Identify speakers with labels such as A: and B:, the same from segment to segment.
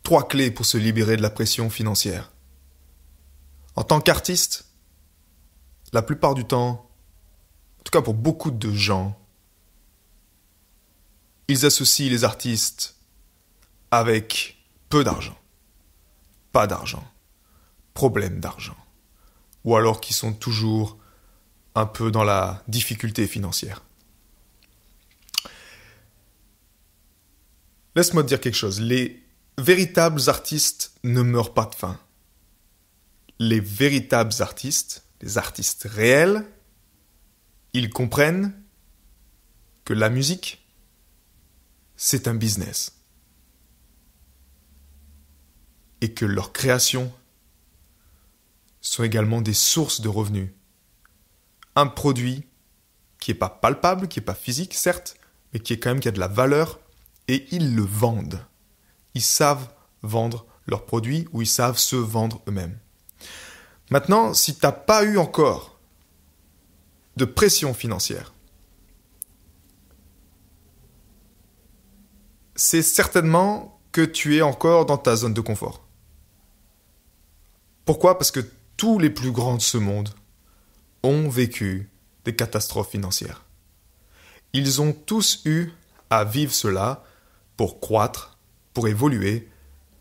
A: 3 clés pour se libérer de la pression financière. En tant qu'artiste, la plupart du temps, en tout cas pour beaucoup de gens, ils associent les artistes avec peu d'argent, pas d'argent, problème d'argent, ou alors qu'ils sont toujours un peu dans la difficulté financière. Laisse-moi te dire quelque chose, les véritables artistes ne meurent pas de faim. Les véritables artistes, les artistes réels, ils comprennent que la musique, c'est un business. Et que leurs créations sont également des sources de revenus. Un produit qui n'est pas palpable, qui n'est pas physique, certes, mais qui a de la valeur, et ils le vendent. Ils savent vendre leurs produits ou ils savent se vendre eux-mêmes. Maintenant, si tu n'as pas eu encore de pression financière, c'est certainement que tu es encore dans ta zone de confort. Pourquoi ? Parce que tous les plus grands de ce monde ont vécu des catastrophes financières. Ils ont tous eu à vivre cela pour croître, pour évoluer,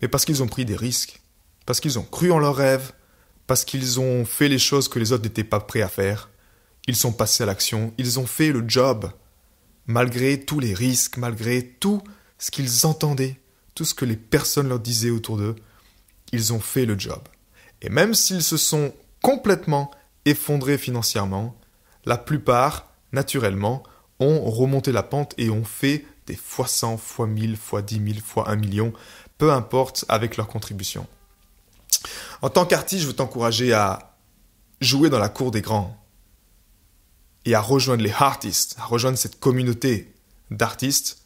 A: mais parce qu'ils ont pris des risques, parce qu'ils ont cru en leurs rêves, parce qu'ils ont fait les choses que les autres n'étaient pas prêts à faire. Ils sont passés à l'action, ils ont fait le job, malgré tous les risques, malgré tout ce qu'ils entendaient, tout ce que les personnes leur disaient autour d'eux, ils ont fait le job. Et même s'ils se sont complètement effondrés financièrement, la plupart, naturellement, ont remonté la pente et ont fait des fois 100, fois 1000, fois 10 000, fois 1 million, peu importe avec leur contribution. En tant qu'artiste, je veux t'encourager à jouer dans la cour des grands et à rejoindre les artistes, à rejoindre cette communauté d'artistes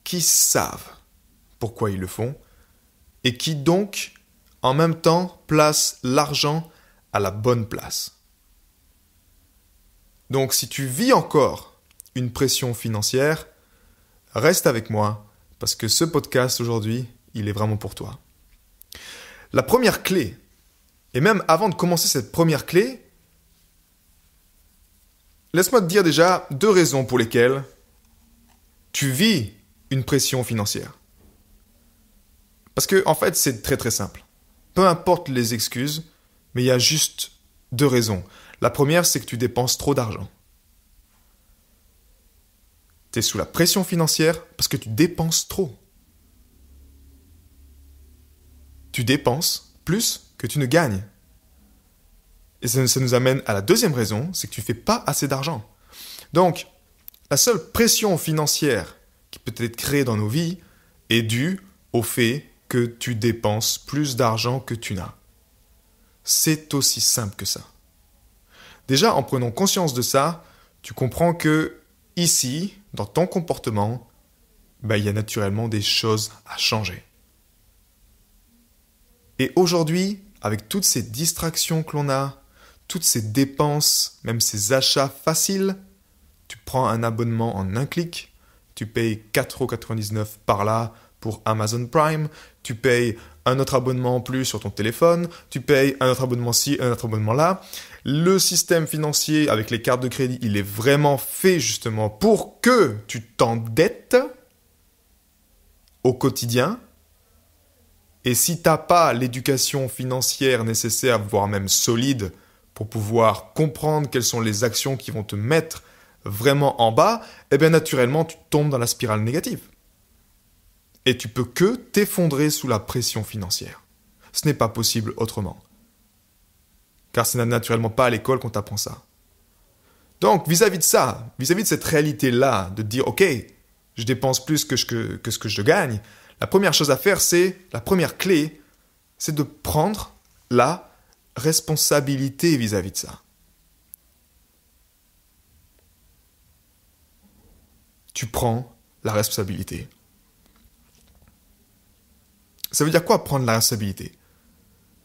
A: qui savent pourquoi ils le font et qui donc, en même temps, placent l'argent à la bonne place. Donc, si tu vis encore une pression financière, reste avec moi parce que ce podcast aujourd'hui, il est vraiment pour toi. La première clé, et même avant de commencer cette première clé, laisse-moi te dire déjà 2 raisons pour lesquelles tu vis une pression financière. Parce que, en fait, c'est très très simple. Peu importe les excuses, mais il y a juste 2 raisons. La première, c'est que tu dépenses trop d'argent. Tu es sous la pression financière parce que tu dépenses trop. Tu dépenses plus que tu ne gagnes. Et ça nous amène à la deuxième raison, c'est que tu ne fais pas assez d'argent. Donc, la seule pression financière qui peut être créée dans nos vies est due au fait que tu dépenses plus d'argent que tu n'as. C'est aussi simple que ça. Déjà, en prenant conscience de ça, tu comprends que ici, dans ton comportement, il y a naturellement des choses à changer. Et aujourd'hui, avec toutes ces distractions que l'on a, toutes ces dépenses, même ces achats faciles, tu prends un abonnement en un clic, tu payes 4,99 € par là pour Amazon Prime, tu payes un autre abonnement en plus sur ton téléphone, tu payes un autre abonnement ci, un autre abonnement là. Le système financier avec les cartes de crédit, il est vraiment fait justement pour que tu t'endettes au quotidien. Et si tu n'as pas l'éducation financière nécessaire, voire même solide, pour pouvoir comprendre quelles sont les actions qui vont te mettre vraiment en bas, naturellement, tu tombes dans la spirale négative. Et tu peux que t'effondrer sous la pression financière. Ce n'est pas possible autrement. Car ce n'est naturellement pas à l'école qu'on t'apprend ça. Donc, vis-à-vis de ça, vis-à-vis de cette réalité-là, de dire, ok, je dépense plus que ce que je gagne, la première chose à faire, la première clé, c'est de prendre la responsabilité vis-à-vis de ça. Tu prends la responsabilité. Ça veut dire quoi prendre la responsabilité ?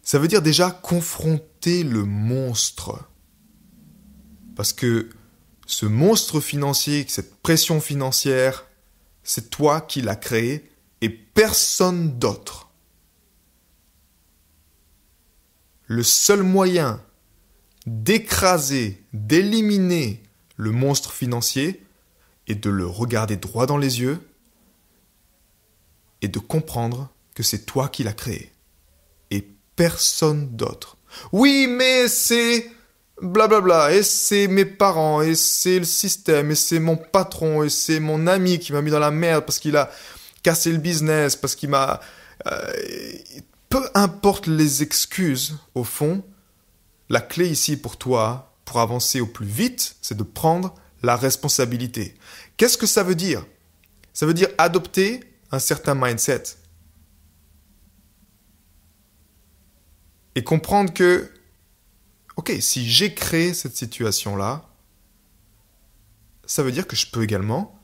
A: Ça veut dire déjà confronter le monstre. Parce que ce monstre financier, cette pression financière, c'est toi qui l'as créé et personne d'autre. le seul moyen d'écraser, d'éliminer le monstre financier est de le regarder droit dans les yeux et de comprendre que c'est toi qui l'as créé et personne d'autre. Oui, mais c'est blablabla, et c'est mes parents, et c'est le système, et c'est mon patron, et c'est mon ami qui m'a mis dans la merde parce qu'il a cassé le business, parce qu'il m'a... peu importe les excuses, au fond, la clé ici pour toi, pour avancer au plus vite, c'est de prendre la responsabilité. Qu'est-ce que ça veut dire? Ça veut dire adopter un certain mindset. Et comprendre que, ok, si j'ai créé cette situation-là, ça veut dire que je peux également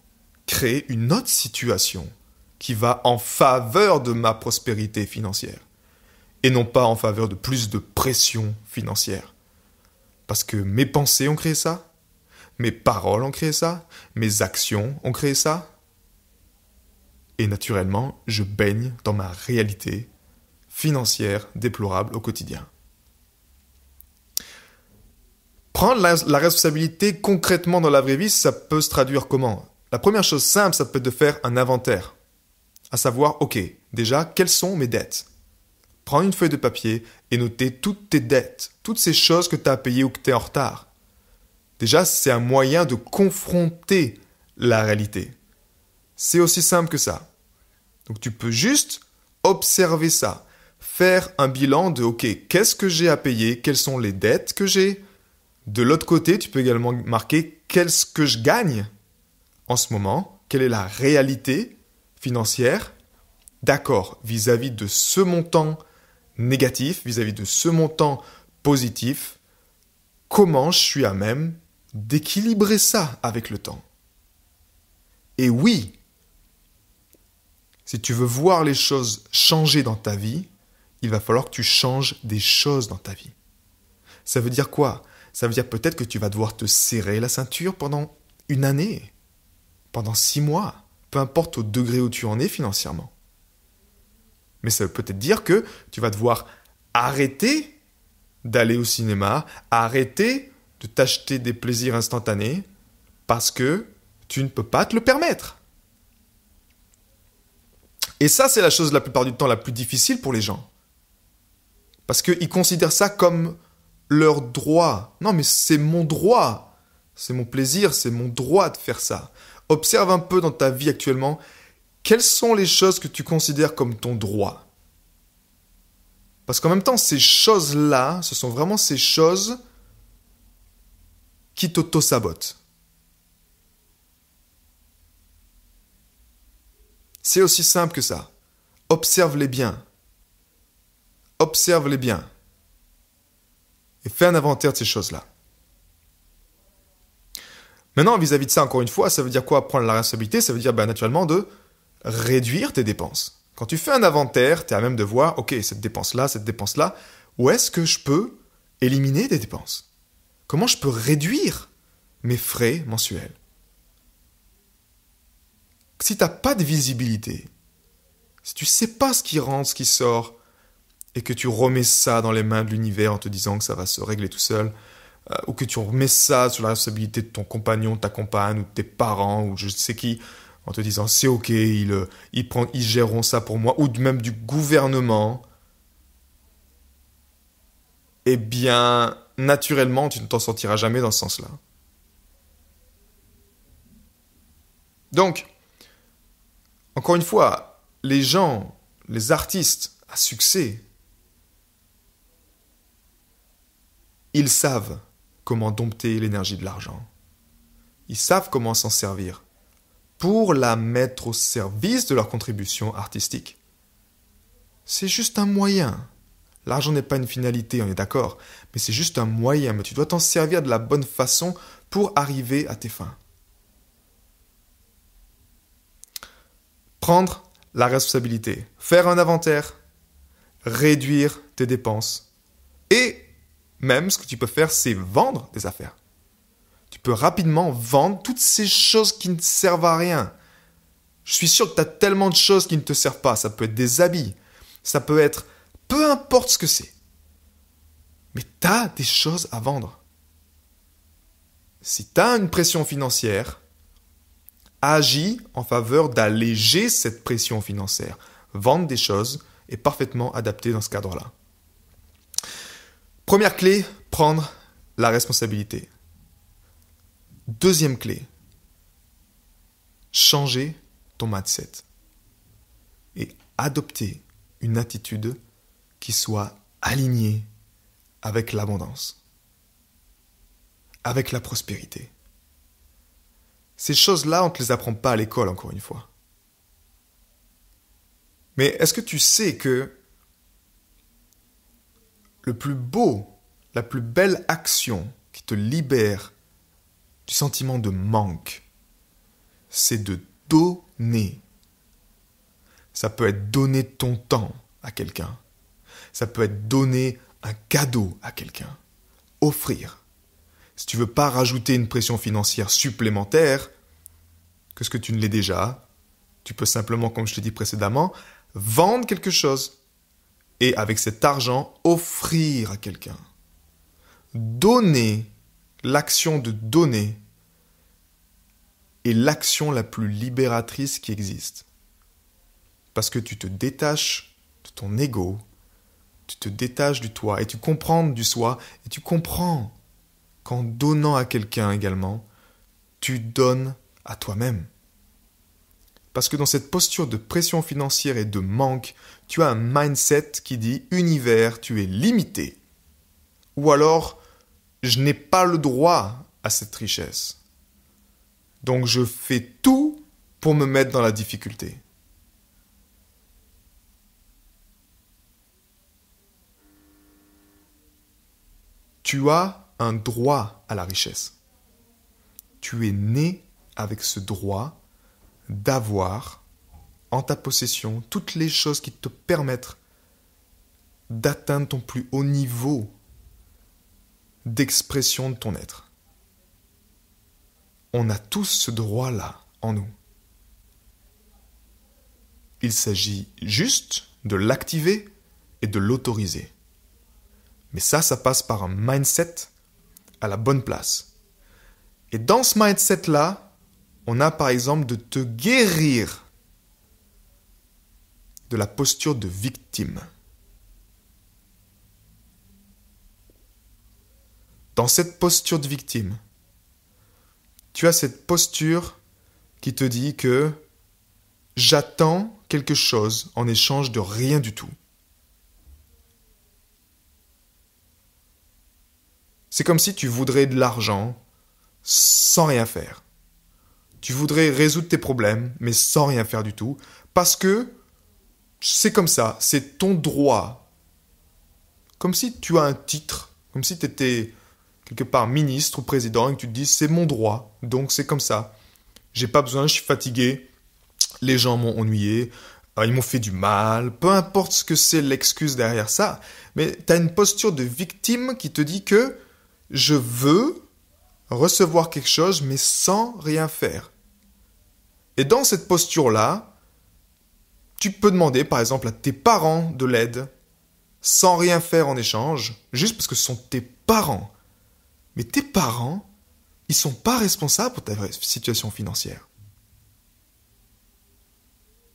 A: créer une autre situation qui va en faveur de ma prospérité financière et non pas en faveur de plus de pression financière. Parce que mes pensées ont créé ça, mes paroles ont créé ça, mes actions ont créé ça, et naturellement, je baigne dans ma réalité financière déplorable au quotidien. Prendre la responsabilité concrètement dans la vraie vie, ça peut se traduire comment? La première chose simple, ça peut être de faire un inventaire. À savoir, ok, déjà, quelles sont mes dettes? Prends une feuille de papier et noter toutes tes dettes, toutes ces choses que tu as à payer ou que tu es en retard. Déjà, c'est un moyen de confronter la réalité. C'est aussi simple que ça. Donc tu peux juste observer ça. Faire un bilan de, ok, qu'est-ce que j'ai à payer? Quelles sont les dettes que j'ai? De l'autre côté, tu peux également marquer qu'est-ce que je gagne en ce moment? Quelle est la réalité financière? D'accord, vis-à-vis de ce montant négatif, vis-à-vis de ce montant positif, comment je suis à même d'équilibrer ça avec le temps? Et oui, si tu veux voir les choses changer dans ta vie, il va falloir que tu changes des choses dans ta vie. Ça veut dire quoi? Ça veut dire peut-être que tu vas devoir te serrer la ceinture pendant une année, pendant 6 mois, peu importe au degré où tu en es financièrement. Mais ça veut peut-être dire que tu vas devoir arrêter d'aller au cinéma, arrêter de t'acheter des plaisirs instantanés parce que tu ne peux pas te le permettre. Et ça, c'est la chose la plupart du temps la plus difficile pour les gens. Parce qu'ils considèrent ça comme leur droit. Non, mais c'est mon droit. C'est mon plaisir, c'est mon droit de faire ça. Observe un peu dans ta vie actuellement, quelles sont les choses que tu considères comme ton droit? Parce qu'en même temps, ces choses-là, ce sont vraiment ces choses qui t'auto-sabotent. C'est aussi simple que ça. Observe-les bien. Observe-les bien. Et fais un inventaire de ces choses-là. Maintenant, vis-à-vis de ça, encore une fois, ça veut dire quoi? Prendre la responsabilité, ça veut dire naturellement de réduire tes dépenses. Quand tu fais un inventaire, tu es à même de voir, ok, cette dépense-là, où est-ce que je peux éliminer des dépenses? Comment je peux réduire mes frais mensuels? Si tu n'as pas de visibilité, si tu ne sais pas ce qui rentre, ce qui sort, et que tu remets ça dans les mains de l'univers en te disant que ça va se régler tout seul, ou que tu remets ça sur la responsabilité de ton compagnon, de ta compagne, ou de tes parents, ou je sais qui, en te disant c'est ok, ils géreront ça pour moi, ou même du gouvernement, eh bien, naturellement, tu ne t'en sortiras jamais dans ce sens-là. Donc, encore une fois, les gens, les artistes à succès, ils savent comment dompter l'énergie de l'argent. Ils savent comment s'en servir pour la mettre au service de leur contribution artistique. C'est juste un moyen. L'argent n'est pas une finalité, on est d'accord, mais c'est juste un moyen. Mais tu dois t'en servir de la bonne façon pour arriver à tes fins. Prendre la responsabilité, faire un inventaire, réduire tes dépenses. Et même, ce que tu peux faire, c'est vendre des affaires. Tu peux rapidement vendre toutes ces choses qui ne servent à rien. Je suis sûr que tu as tellement de choses qui ne te servent pas. Ça peut être des habits, ça peut être peu importe ce que c'est. Mais tu as des choses à vendre. Si tu as une pression financière, agis en faveur d'alléger cette pression financière. Vendre des choses est parfaitement adapté dans ce cadre-là. Première clé, prendre la responsabilité. Deuxième clé, changer ton mindset et adopter une attitude qui soit alignée avec l'abondance, avec la prospérité. Ces choses-là, on ne te les apprend pas à l'école, encore une fois. Mais est-ce que tu sais que le plus beau, la plus belle action qui te libère du sentiment de manque, c'est de donner. Ça peut être donner ton temps à quelqu'un. Ça peut être donner un cadeau à quelqu'un. Offrir. Si tu veux pas rajouter une pression financière supplémentaire que ce que tu ne l'es déjà, tu peux simplement, comme je te dis précédemment, vendre quelque chose et avec cet argent, offrir à quelqu'un. Donner, l'action de donner est l'action la plus libératrice qui existe. Parce que tu te détaches de ton ego, tu te détaches du toi et tu comprends du soi et tu comprends qu'en donnant à quelqu'un également, tu donnes à toi-même. Parce que dans cette posture de pression financière et de manque, tu as un mindset qui dit « Univers, tu es limité ». Ou alors « Je n'ai pas le droit à cette richesse ». Donc je fais tout pour me mettre dans la difficulté. Tu as un droit à la richesse. Tu es né avec ce droit d'avoir en ta possession toutes les choses qui te permettent d'atteindre ton plus haut niveau d'expression de ton être. On a tous ce droit-là en nous. Il s'agit juste de l'activer et de l'autoriser. Mais ça passe par un mindset à la bonne place. Et dans ce mindset-là, on a par exemple de te guérir de la posture de victime. Dans cette posture de victime, tu as cette posture qui te dit que j'attends quelque chose en échange de rien du tout. C'est comme si tu voudrais de l'argent sans rien faire. Tu voudrais résoudre tes problèmes, mais sans rien faire du tout, parce que c'est comme ça, c'est ton droit. Comme si tu as un titre, comme si tu étais quelque part ministre ou président et que tu te dis c'est mon droit, donc c'est comme ça. J'ai pas besoin, je suis fatigué, les gens m'ont ennuyé, ils m'ont fait du mal, peu importe ce que c'est l'excuse derrière ça, mais tu as une posture de victime qui te dit que je veux recevoir quelque chose mais sans rien faire. Et dans cette posture-là, tu peux demander par exemple à tes parents de l'aide sans rien faire en échange, juste parce que ce sont tes parents. Mais tes parents, ils ne sont pas responsables pour ta situation financière.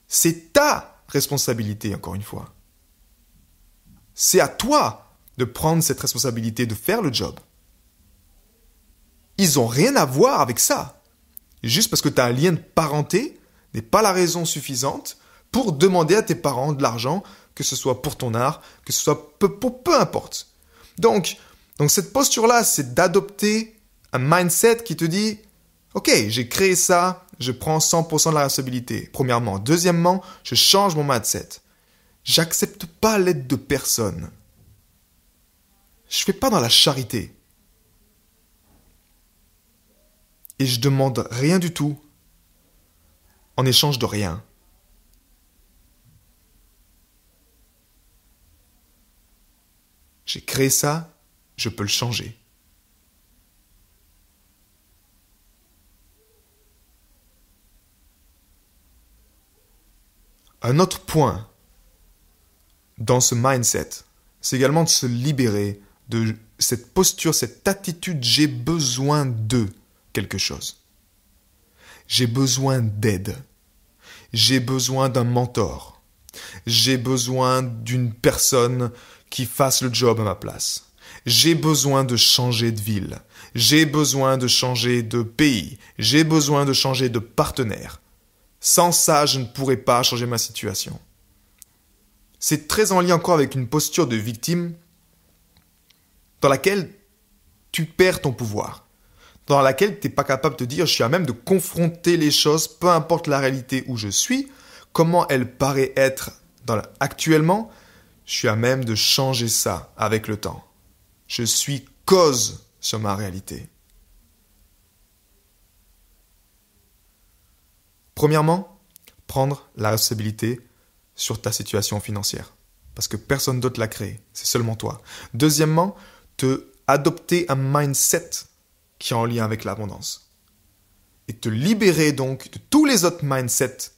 A: C'est ta responsabilité, encore une fois. C'est à toi de prendre cette responsabilité, de faire le job. Ils n'ont rien à voir avec ça. Juste parce que tu as un lien de parenté n'est pas la raison suffisante pour demander à tes parents de l'argent, que ce soit pour ton art, que ce soit pour peu importe. Donc cette posture-là, c'est d'adopter un mindset qui te dit « Ok, j'ai créé ça, je prends 100% de la responsabilité. » Premièrement. Deuxièmement, je change mon mindset. J'accepte pas l'aide de personne. Je fais pas dans la charité. Et je demande rien du tout en échange de rien. J'ai créé ça, je peux le changer. Un autre point dans ce mindset, c'est également de se libérer de cette posture, cette attitude, j'ai besoin de quelque chose. J'ai besoin d'aide. J'ai besoin d'un mentor. J'ai besoin d'une personne qui fasse le job à ma place. J'ai besoin de changer de ville. J'ai besoin de changer de pays. J'ai besoin de changer de partenaire. Sans ça, je ne pourrais pas changer ma situation. C'est très en lien encore avec une posture de victime dans laquelle tu perds ton pouvoir, dans laquelle tu n'es pas capable de te dire je suis à même de confronter les choses, peu importe la réalité où je suis, comment elle paraît être actuellement, je suis à même de changer ça avec le temps. Je suis cause sur ma réalité. Premièrement, prendre la responsabilité sur ta situation financière. Parce que personne d'autre l'a créée, c'est seulement toi. Deuxièmement, adopter un mindset qui est en lien avec l'abondance. Et te libérer donc de tous les autres mindsets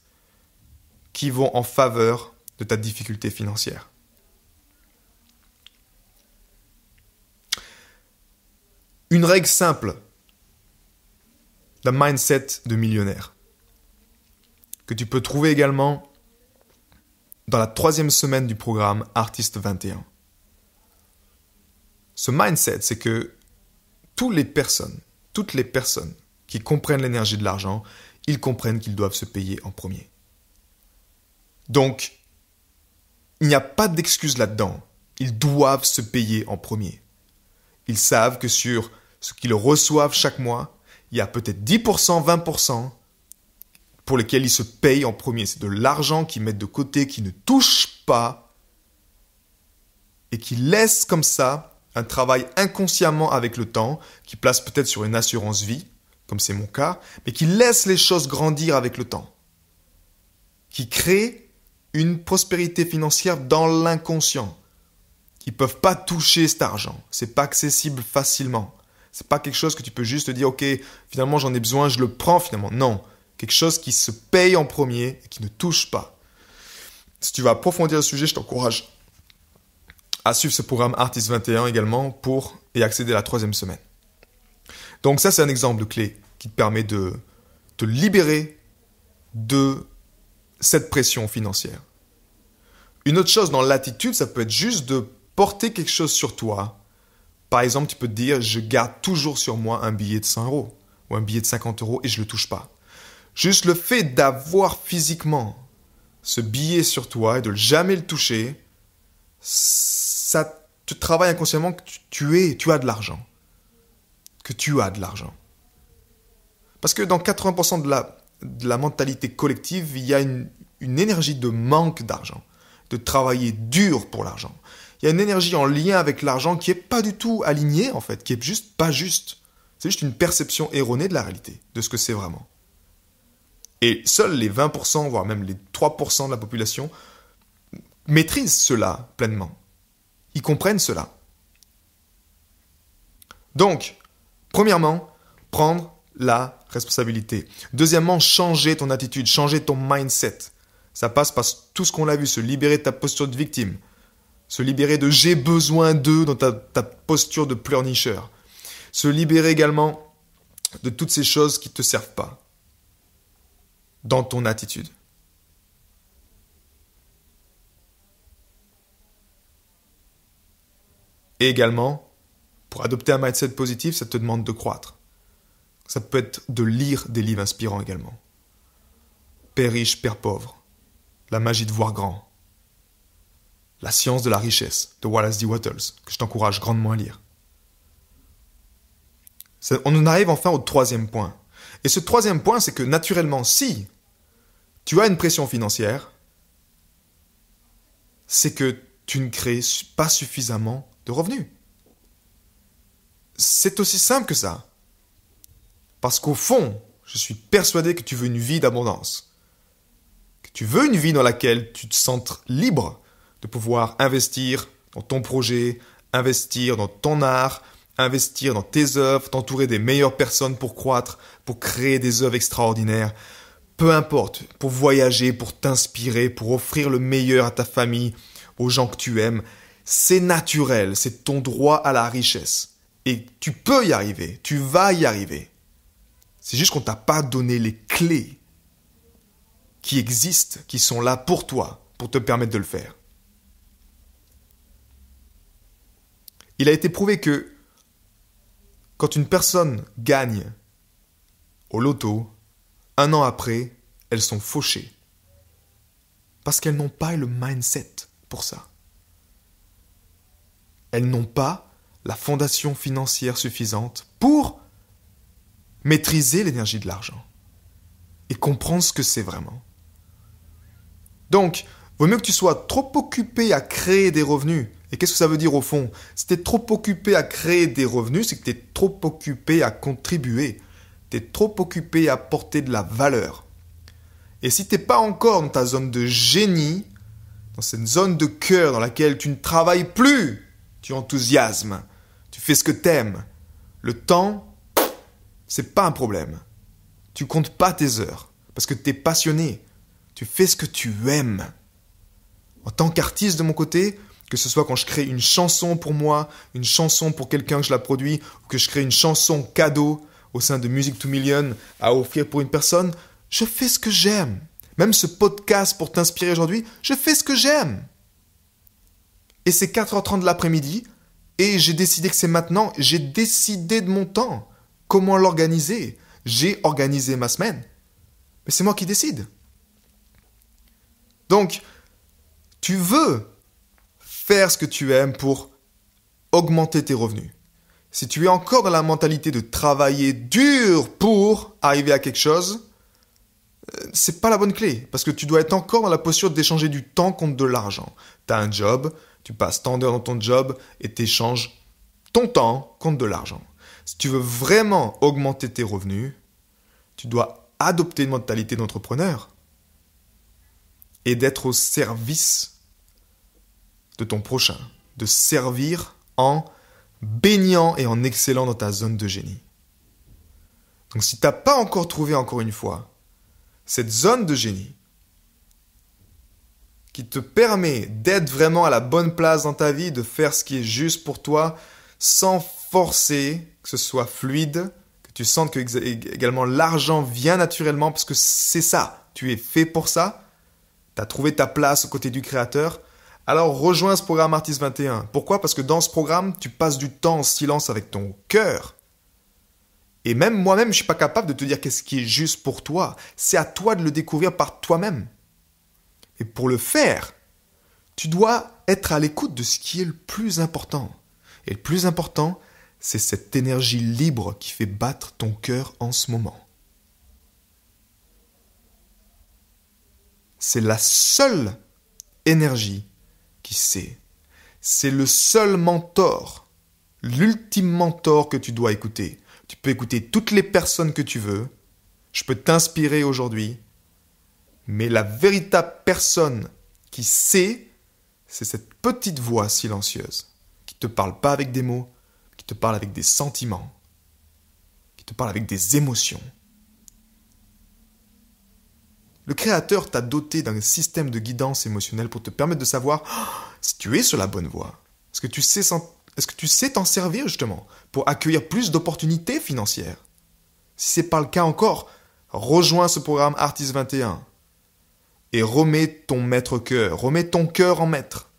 A: qui vont en faveur de ta difficulté financière. Une règle simple d'un mindset de millionnaire que tu peux trouver également dans la 3e semaine du programme Artiste 21. Ce mindset, c'est que toutes les personnes qui comprennent l'énergie de l'argent, ils comprennent qu'ils doivent se payer en premier. Donc, il n'y a pas d'excuse là-dedans. Ils doivent se payer en premier. Ils savent que sur ce qu'ils reçoivent chaque mois, il y a peut-être 10%, 20% pour lesquels ils se payent en premier. C'est de l'argent qu'ils mettent de côté, qui ne touchent pas et qui laissent comme ça un travail inconsciemment avec le temps, qui place peut-être sur une assurance vie, comme c'est mon cas, mais qui laisse les choses grandir avec le temps, qui crée une prospérité financière dans l'inconscient. Ils ne peuvent pas toucher cet argent. Ce n'est pas accessible facilement. Ce n'est pas quelque chose que tu peux juste te dire « Ok, finalement j'en ai besoin, je le prends finalement ». Non, quelque chose qui se paye en premier et qui ne touche pas. Si tu vas approfondir le sujet, je t'encourage à suivre ce programme Artist 21 également et accéder à la 3e semaine. Donc ça, c'est un exemple de clé qui te permet de te libérer de cette pression financière. Une autre chose dans l'attitude, ça peut être juste de porter quelque chose sur toi. Par exemple, tu peux te dire, je garde toujours sur moi un billet de 100 € ou un billet de 50 € et je ne le touche pas. Juste le fait d'avoir physiquement ce billet sur toi et de jamais le toucher, ça te travaille inconsciemment que tu as de l'argent. Que tu as de l'argent. Parce que dans 80% de la mentalité collective, il y a une énergie de manque d'argent, de travailler dur pour l'argent. Il y a une énergie en lien avec l'argent qui n'est pas du tout alignée, en fait, qui est juste pas juste. C'est juste une perception erronée de la réalité, de ce que c'est vraiment. Et seuls les 20%, voire même les 3% de la population maîtrisent cela pleinement. Ils comprennent cela. Donc, premièrement, prendre la responsabilité. Deuxièmement, changer ton attitude, changer ton mindset. Ça passe par tout ce qu'on a vu, se libérer de ta posture de victime, se libérer de « j'ai besoin d'eux » dans ta posture de pleurnicheur, se libérer également de toutes ces choses qui ne te servent pas dans ton attitude. Et également, pour adopter un mindset positif, ça te demande de croître. Ça peut être de lire des livres inspirants également. Père riche, Père pauvre. La magie de voir grand. La science de la richesse de Wallace D. Wattles, que je t'encourage grandement à lire. On en arrive enfin au 3e point. Et ce 3e point, c'est que naturellement, si tu as une pression financière, c'est que tu ne crées pas suffisamment de revenus. C'est aussi simple que ça. Parce qu'au fond, je suis persuadé que tu veux une vie d'abondance. Que tu veux une vie dans laquelle tu te sentes libre de pouvoir investir dans ton projet, investir dans ton art, investir dans tes œuvres, t'entourer des meilleures personnes pour croître, pour créer des œuvres extraordinaires. Peu importe, pour voyager, pour t'inspirer, pour offrir le meilleur à ta famille, aux gens que tu aimes. C'est naturel, c'est ton droit à la richesse. Et tu peux y arriver, tu vas y arriver. C'est juste qu'on t'a pas donné les clés qui existent, qui sont là pour toi, pour te permettre de le faire. Il a été prouvé que quand une personne gagne au loto, 1 an après, elles sont fauchées. Parce qu'elles n'ont pas le mindset pour ça. Elles n'ont pas la fondation financière suffisante pour maîtriser l'énergie de l'argent et comprendre ce que c'est vraiment. Donc, vaut mieux que tu sois trop occupé à créer des revenus. Et qu'est-ce que ça veut dire au fond? Si tu es trop occupé à créer des revenus, c'est que tu es trop occupé à contribuer. Tu es trop occupé à apporter de la valeur. Et si tu n'es pas encore dans ta zone de génie, dans cette zone de cœur dans laquelle tu ne travailles plus, tu enthousiasmes, tu fais ce que tu aimes, le temps, c'est pas un problème. Tu comptes pas tes heures parce que tu es passionné. Tu fais ce que tu aimes. En tant qu'artiste de mon côté, que ce soit quand je crée une chanson pour moi, une chanson pour quelqu'un que je la produis, ou que je crée une chanson cadeau au sein de Music 2 Million à offrir pour une personne, je fais ce que j'aime. Même ce podcast pour t'inspirer aujourd'hui, je fais ce que j'aime. Et c'est 4h30 de l'après-midi, et j'ai décidé que c'est maintenant, j'ai décidé de mon temps. Comment l'organiser? J'ai organisé ma semaine. Mais c'est moi qui décide. Donc, tu veux faire ce que tu aimes pour augmenter tes revenus. Si tu es encore dans la mentalité de travailler dur pour arriver à quelque chose, c'est pas la bonne clé. Parce que tu dois être encore dans la posture d'échanger du temps contre de l'argent. Tu as un job, tu passes tant d'heures dans ton job et tu échanges ton temps contre de l'argent. Si tu veux vraiment augmenter tes revenus, tu dois adopter une mentalité d'entrepreneur et d'être au service de ton prochain, de servir en baignant et en excellant dans ta zone de génie. Donc si tu n'as pas encore trouvé, encore une fois, cette zone de génie qui te permet d'être vraiment à la bonne place dans ta vie, de faire ce qui est juste pour toi, sans forcer, que ce soit fluide, que tu sentes que également l'argent vient naturellement, parce que c'est ça, tu es fait pour ça, tu as trouvé ta place aux côtés du créateur, alors rejoins ce programme Artist 21. Pourquoi? Parce que dans ce programme, tu passes du temps en silence avec ton cœur. Et même moi-même, je ne suis pas capable de te dire qu'est-ce qui est juste pour toi. C'est à toi de le découvrir par toi-même. Et pour le faire, tu dois être à l'écoute de ce qui est le plus important. Et le plus important, c'est cette énergie libre qui fait battre ton cœur en ce moment. C'est la seule énergie qui sait. C'est le seul mentor, l'ultime mentor que tu dois écouter. Tu peux écouter toutes les personnes que tu veux. Je peux t'inspirer aujourd'hui. Mais la véritable personne qui sait, c'est cette petite voix silencieuse qui ne te parle pas avec des mots, qui te parle avec des sentiments, qui te parle avec des émotions. Le Créateur t'a doté d'un système de guidance émotionnelle pour te permettre de savoir si tu es sur la bonne voie. Est-ce que tu sais t'en servir justement pour accueillir plus d'opportunités financières? Si ce n'est pas le cas encore, rejoins ce programme Artist 21 et remets ton maître-cœur, remets ton cœur en maître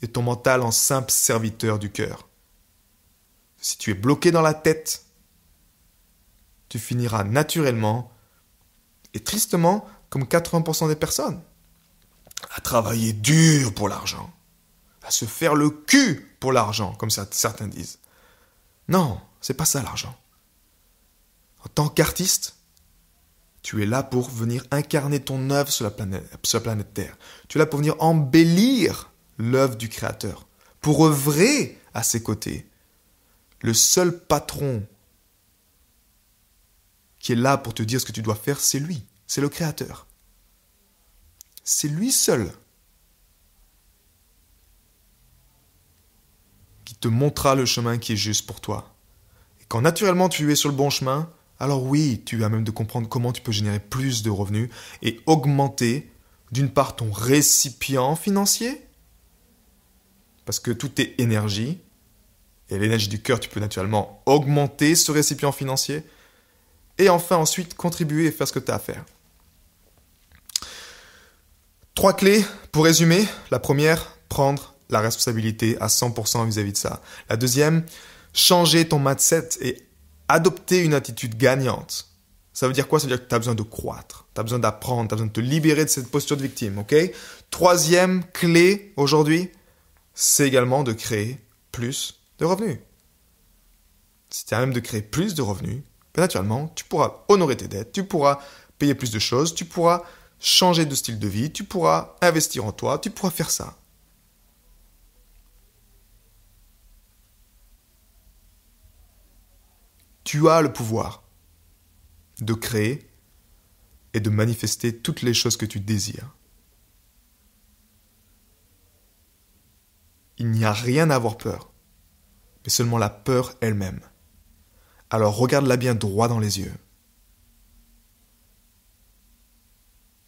A: et ton mental en simple serviteur du cœur. Si tu es bloqué dans la tête, tu finiras naturellement et tristement comme 80% des personnes, à travailler dur pour l'argent, à se faire le cul pour l'argent, comme certains disent. Non, c'est pas ça l'argent. En tant qu'artiste, tu es là pour venir incarner ton œuvre sur la planète Terre. Tu es là pour venir embellir l'œuvre du Créateur, pour œuvrer à ses côtés. Le seul patron qui est là pour te dire ce que tu dois faire, c'est lui. C'est le Créateur. C'est lui seul qui te montrera le chemin qui est juste pour toi. Et quand naturellement tu es sur le bon chemin, alors oui, tu as même de comprendre comment tu peux générer plus de revenus et augmenter d'une part ton récipient financier, parce que tout est énergie. Et l'énergie du cœur, tu peux naturellement augmenter ce récipient financier. Et enfin, ensuite, contribuer et faire ce que tu as à faire. 3 clés pour résumer. La première, prendre la responsabilité à 100% vis-à-vis de ça. La deuxième, changer ton mindset et adopter une attitude gagnante. Ça veut dire quoi? Ça veut dire que tu as besoin de croître, tu as besoin d'apprendre, tu as besoin de te libérer de cette posture de victime. Ok? Troisième clé aujourd'hui, c'est également de créer plus de revenus. Si tu as même de créer plus de revenus, ben naturellement, tu pourras honorer tes dettes, tu pourras payer plus de choses, tu pourras changer de style de vie, tu pourras investir en toi, tu pourras faire ça. Tu as le pouvoir de créer et de manifester toutes les choses que tu désires. Il n'y a rien à avoir peur, mais seulement la peur elle-même. Alors regarde-la bien droit dans les yeux.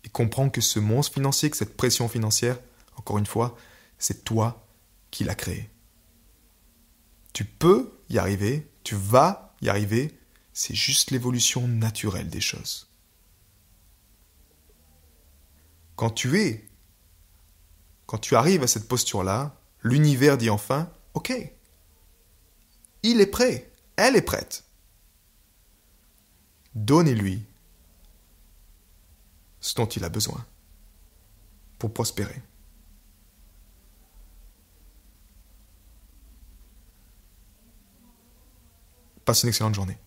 A: Et comprends que ce monstre financier, que cette pression financière, encore une fois, c'est toi qui l'as créé. Tu peux y arriver, tu vas y arriver, c'est juste l'évolution naturelle des choses. Quand tu arrives à cette posture-là, l'univers dit enfin, ok, il est prêt, elle est prête. Donnez-lui ce dont il a besoin pour prospérer. Passe une excellente journée.